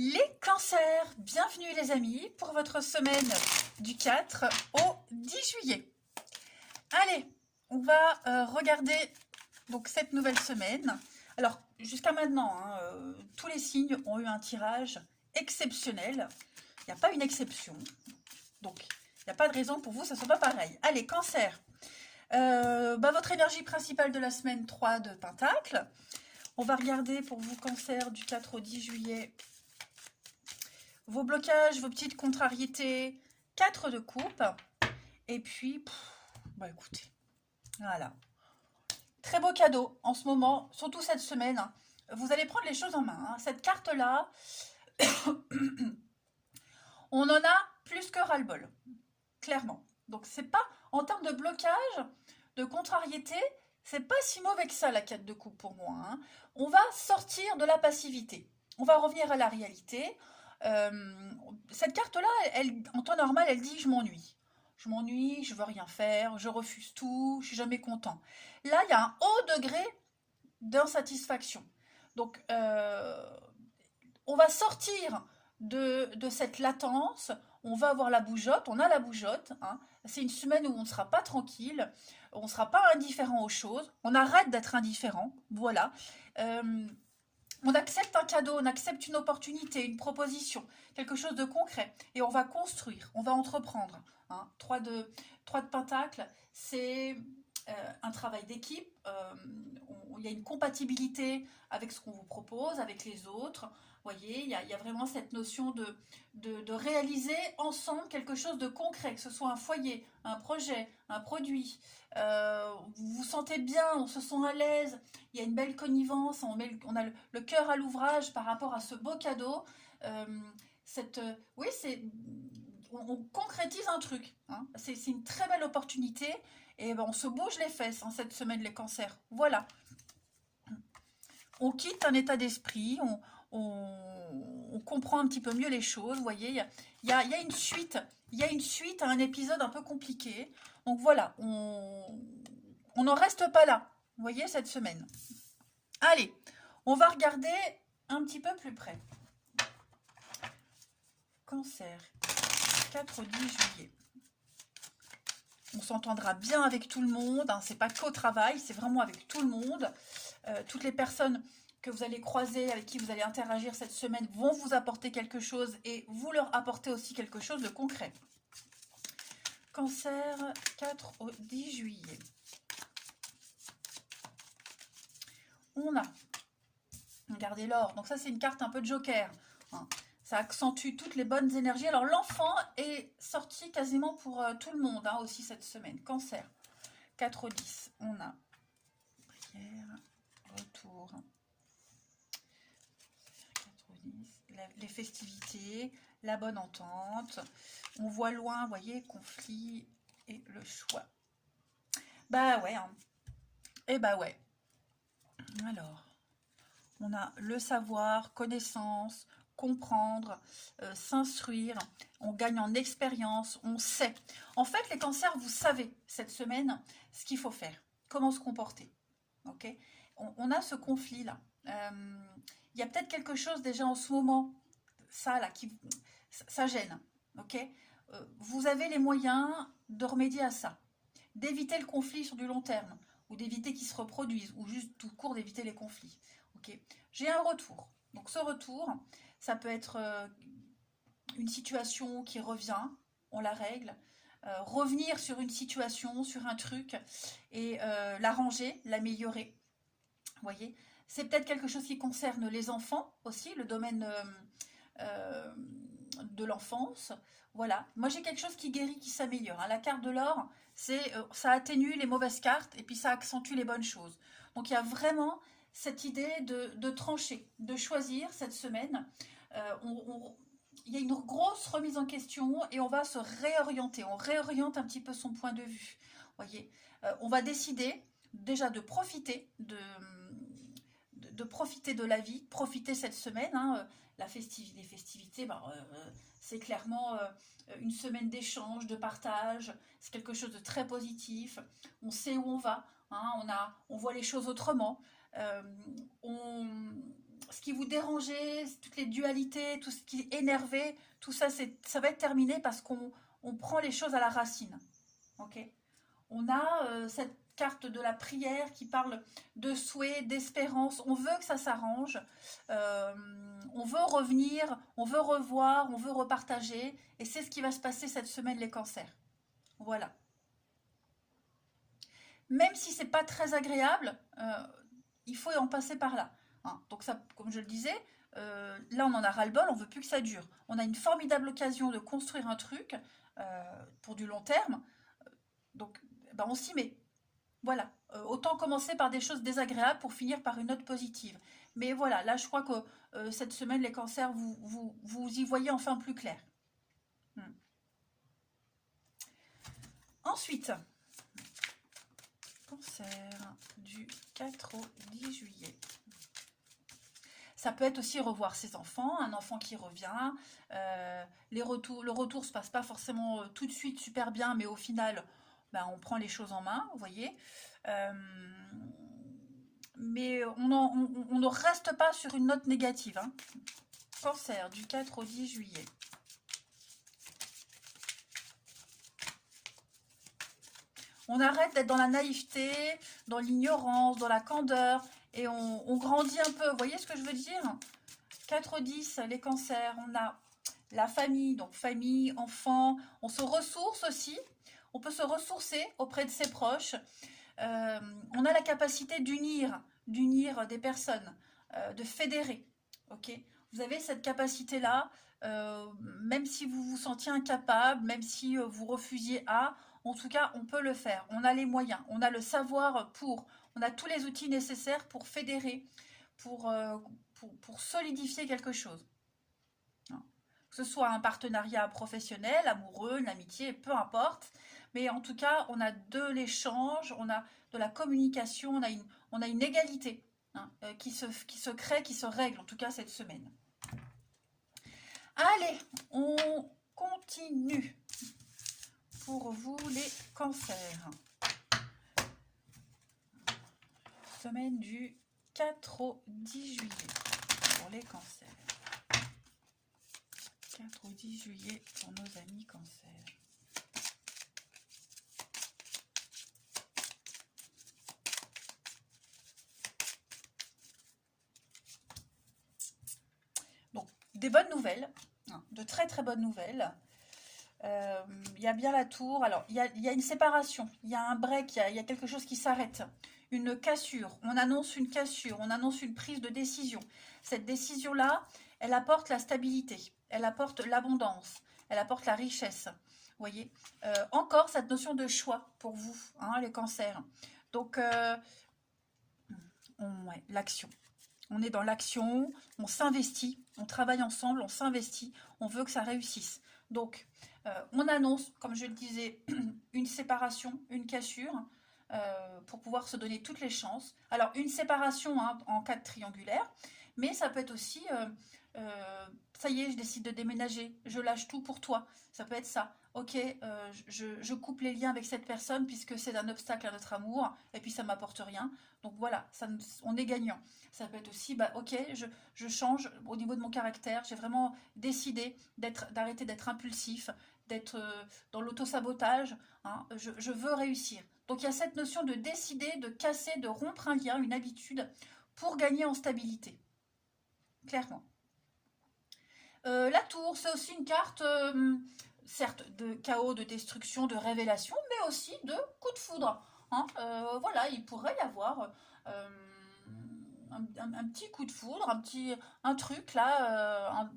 Les cancers, bienvenue les amis pour votre semaine du 4 au 10 juillet. Allez, on va regarder donc cette nouvelle semaine. Alors jusqu'à maintenant, tous les signes ont eu un tirage exceptionnel. Il n'y a pas une exception. Donc il n'y a pas de raison pour vous, ça ne soit pas pareil. Allez, cancer. Votre énergie principale de la semaine, 3 de Pentacle. On va regarder pour vous, cancer, du 4 au 10 juillet. Vos blocages, vos petites contrariétés, 4 de coupe. Et puis, écoutez, voilà. Très beau cadeau en ce moment, surtout cette semaine. Vous allez prendre les choses en main. Cette carte-là, on en a plus que ras-le-bol, clairement. Donc, c'est pas, en termes de blocage, de contrariété, c'est pas si mauvais que ça, la 4 de coupe pour moi. On va sortir de la passivité. On va revenir à la réalité. Cette carte-là, en temps normal, elle dit « je m'ennuie ». Je m'ennuie, je veux rien faire, je refuse tout, je suis jamais content. Là, il y a un haut degré d'insatisfaction. Donc, on va sortir de cette latence, on va avoir la bougeotte, on a la bougeotte. C'est une semaine où on ne sera pas tranquille, on ne sera pas indifférent aux choses, on arrête d'être indifférent, voilà. On accepte un cadeau, on accepte une opportunité, une proposition, quelque chose de concret. Et on va construire, on va entreprendre. 3 de Pentacle, c'est un travail d'équipe. Il y a une compatibilité avec ce qu'on vous propose, avec les autres. Vous voyez, il y a vraiment cette notion de réaliser ensemble quelque chose de concret, que ce soit un foyer, un projet, un produit. Vous vous sentez bien, on se sent à l'aise, il y a une belle connivence, on a le cœur à l'ouvrage par rapport à ce beau cadeau. Oui, on concrétise un truc. C'est une très belle opportunité et on se bouge les fesses cette semaine, les cancers. Voilà. On quitte un état d'esprit, on comprend un petit peu mieux les choses. Vous voyez, il y a une suite. Il y a une suite à un épisode un peu compliqué. Donc voilà, on n'en reste pas là. Vous voyez, cette semaine. Allez, on va regarder un petit peu plus près. Cancer, 4 au 10 juillet. On s'entendra bien avec tout le monde. C'est pas qu'au travail, c'est vraiment avec tout le monde. Toutes les personnes que vous allez croiser, avec qui vous allez interagir cette semaine, vont vous apporter quelque chose et vous leur apporter aussi quelque chose de concret. Cancer, 4 au 10 juillet. On a, regardez l'or, donc ça c'est une carte un peu de joker. Ça accentue toutes les bonnes énergies. Alors l'enfant est sorti quasiment pour tout le monde aussi cette semaine. Cancer, 4 au 10. On a prière, retour. 4 au 10. Les festivités, la bonne entente. On voit loin, vous voyez, conflit et le choix. Bah ouais. Et bah ouais. Alors, on a le savoir, connaissance, comprendre, s'instruire, on gagne en expérience, on sait. En fait, les cancers, vous savez cette semaine ce qu'il faut faire, comment se comporter. Ok, on a ce conflit-là. Il y a peut-être quelque chose déjà en ce moment, ça gêne. Ok, vous avez les moyens de remédier à ça, d'éviter le conflit sur du long terme, ou d'éviter qu'il se reproduise, ou juste tout court d'éviter les conflits. Ok, j'ai un retour. Donc ce retour, ça peut être une situation qui revient, on la règle, revenir sur une situation, sur un truc, et l'arranger, l'améliorer. Vous voyez, c'est peut-être quelque chose qui concerne les enfants aussi, le domaine de l'enfance. Voilà, moi j'ai quelque chose qui guérit, qui s'améliore. La carte de l'or, c'est ça atténue les mauvaises cartes et puis ça accentue les bonnes choses. Donc il y a vraiment cette idée de trancher, de choisir cette semaine. Il y a une grosse remise en question et on va se réorienter. On réoriente un petit peu son point de vue. Voyez, on va décider déjà de profiter de profiter de la vie, profiter cette semaine. Les festivités, c'est clairement une semaine d'échange, de partage. C'est quelque chose de très positif. On sait où on va. On voit les choses autrement. ce qui vous dérangeait, toutes les dualités, tout ce qui énervait, tout ça, ça va être terminé parce qu'on prend les choses à la racine. Ok. On a cette carte de la prière qui parle de souhait, d'espérance. On veut que ça s'arrange. On veut revenir, on veut revoir, on veut repartager. Et c'est ce qui va se passer cette semaine, les cancers. Voilà. Même si c'est pas très agréable, il faut en passer par là. Hein. Donc ça, comme je le disais, là on en a ras-le-bol, on veut plus que ça dure. On a une formidable occasion de construire un truc pour du long terme. Donc ben, on s'y met. Voilà. Autant commencer par des choses désagréables pour finir par une note positive. Mais voilà, là je crois que cette semaine, les cancers, vous y voyez enfin plus clair. Ensuite, cancer du 4 au 10 juillet. Ça peut être aussi revoir ses enfants, un enfant qui revient. Le retour se passe pas forcément tout de suite super bien, mais au final, ben, on prend les choses en main, vous voyez. Mais on ne reste pas sur une note négative. Hein. Cancer du 4 au 10 juillet. On arrête d'être dans la naïveté, dans l'ignorance, dans la candeur, et on grandit un peu. Vous voyez ce que je veux dire? 4-10, les cancers, on a la famille, donc famille, enfants, on se ressource aussi. On peut se ressourcer auprès de ses proches. On a la capacité d'unir des personnes, de fédérer. Ok, vous avez cette capacité-là, même si vous vous sentiez incapable, même si vous refusiez en tout cas, on peut le faire. On a les moyens, on a le savoir on a tous les outils nécessaires pour fédérer, pour solidifier quelque chose. Que ce soit un partenariat professionnel, amoureux, une amitié, peu importe. Mais en tout cas, on a de l'échange, on a de la communication, on a une égalité hein, qui se crée, qui se règle, en tout cas cette semaine. Allez, on continue pour vous les cancers. Semaine du 4 au 10 juillet pour les cancers. 4 au 10 juillet pour nos amis cancers. Donc, des bonnes nouvelles, de très très bonnes nouvelles. Il y a bien la tour. Alors, il y a une séparation, il y a un break, il y a quelque chose qui s'arrête. Une cassure, on annonce une cassure, on annonce une prise de décision. Cette décision-là, elle apporte la stabilité, elle apporte l'abondance, elle apporte la richesse. Vous voyez, encore cette notion de choix pour vous, hein, les cancers. Donc, ouais, l'action. On est dans l'action, on s'investit, on travaille ensemble, on s'investit, on veut que ça réussisse. Donc, on annonce, comme je le disais, une séparation, une cassure, pour pouvoir se donner toutes les chances. Alors, une séparation hein, en cas de triangulaire, mais ça peut être aussi, ça y est, je décide de déménager, je lâche tout pour toi. Ça peut être ça. Ok, je coupe les liens avec cette personne puisque c'est un obstacle à notre amour et puis ça ne m'apporte rien. Donc voilà, on est gagnant. Ça peut être aussi, bah, ok, je change au niveau de mon caractère. J'ai vraiment décidé d'arrêter d'être impulsif, d'être dans l'autosabotage. Hein, je veux réussir. Donc il y a cette notion de décider, de casser, de rompre un lien, une habitude pour gagner en stabilité. Clairement. La tour, c'est aussi une carte, certes, de chaos, de destruction, de révélation, mais aussi de coup de foudre. Hein. Voilà, il pourrait y avoir un petit coup de foudre, un truc là,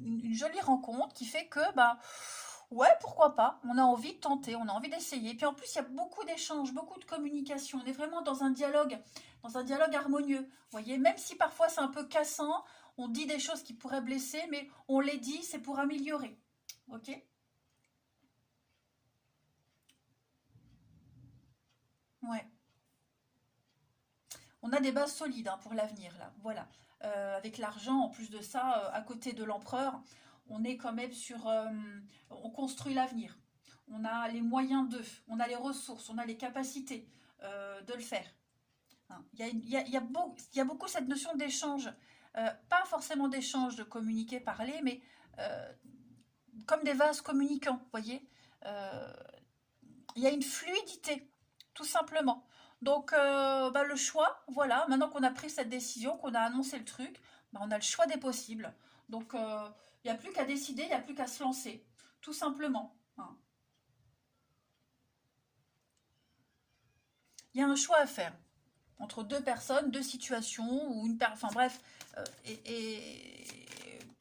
une jolie rencontre qui fait que, bah, ouais, pourquoi pas, on a envie de tenter, on a envie d'essayer. Et puis en plus, il y a beaucoup d'échanges, beaucoup de communication. On est vraiment dans un dialogue harmonieux. Vous voyez, même si parfois c'est un peu cassant, on dit des choses qui pourraient blesser, mais on les dit, c'est pour améliorer. Ok ? Ouais. On a des bases solides hein, pour l'avenir, là. Voilà. Avec l'argent, en plus de ça, à côté de l'empereur, on est quand même sur... on construit l'avenir. On a les moyens on a les ressources, on a les capacités de le faire. Hein. Il y a beaucoup cette notion d'échange pas forcément d'échange, de communiquer, parler, mais comme des vases communicants, vous voyez. Il y a une fluidité, tout simplement. Donc, le choix, voilà, maintenant qu'on a pris cette décision, qu'on a annoncé le truc, on a le choix des possibles. Donc, il n'y a plus qu'à décider, il n'y a plus qu'à se lancer, tout simplement. Hein. Il y a un choix à faire entre deux personnes, deux situations, ou une enfin bref,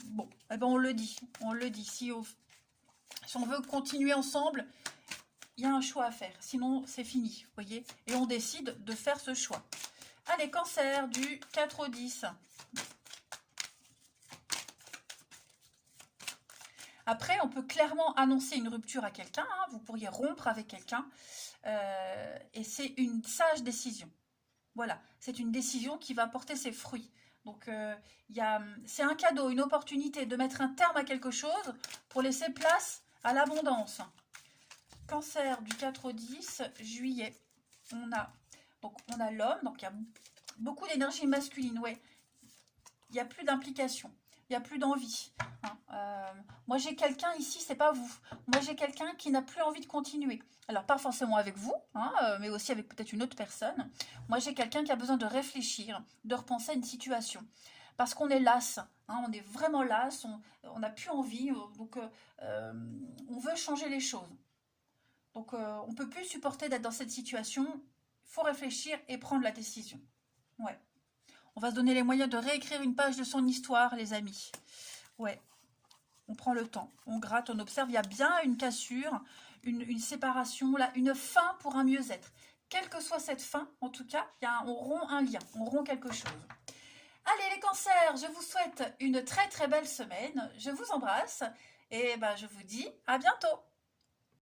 bon, eh ben on le dit, si on veut continuer ensemble, il y a un choix à faire, sinon c'est fini, vous voyez, et on décide de faire ce choix. Allez, Cancer, du 4 au 10. Après, on peut clairement annoncer une rupture à quelqu'un, hein, vous pourriez rompre avec quelqu'un, et c'est une sage décision. Voilà, c'est une décision qui va porter ses fruits. Donc, c'est un cadeau, une opportunité de mettre un terme à quelque chose pour laisser place à l'abondance. Cancer du 4 au 10, juillet. On a l'homme, donc il y a beaucoup d'énergie masculine, ouais. Il n'y a plus d'implication, il n'y a plus d'envie. Hein. Moi, j'ai quelqu'un ici, c'est pas vous. Moi, j'ai quelqu'un qui n'a plus envie de continuer. Alors, pas forcément avec vous, hein, mais aussi avec peut-être une autre personne. Moi, j'ai quelqu'un qui a besoin de réfléchir, de repenser à une situation. Parce qu'on est las, hein, on est vraiment las, on n'a plus envie, donc on veut changer les choses. Donc, on ne peut plus supporter d'être dans cette situation. Il faut réfléchir et prendre la décision. Ouais. On va se donner les moyens de réécrire une page de son histoire, les amis. Ouais. On prend le temps, on gratte, on observe. Il y a bien une cassure, une séparation, là, une fin pour un mieux-être. Quelle que soit cette fin, en tout cas, on rompt un lien, on rompt quelque chose. Allez les cancers, je vous souhaite une très très belle semaine. Je vous embrasse et je vous dis à bientôt.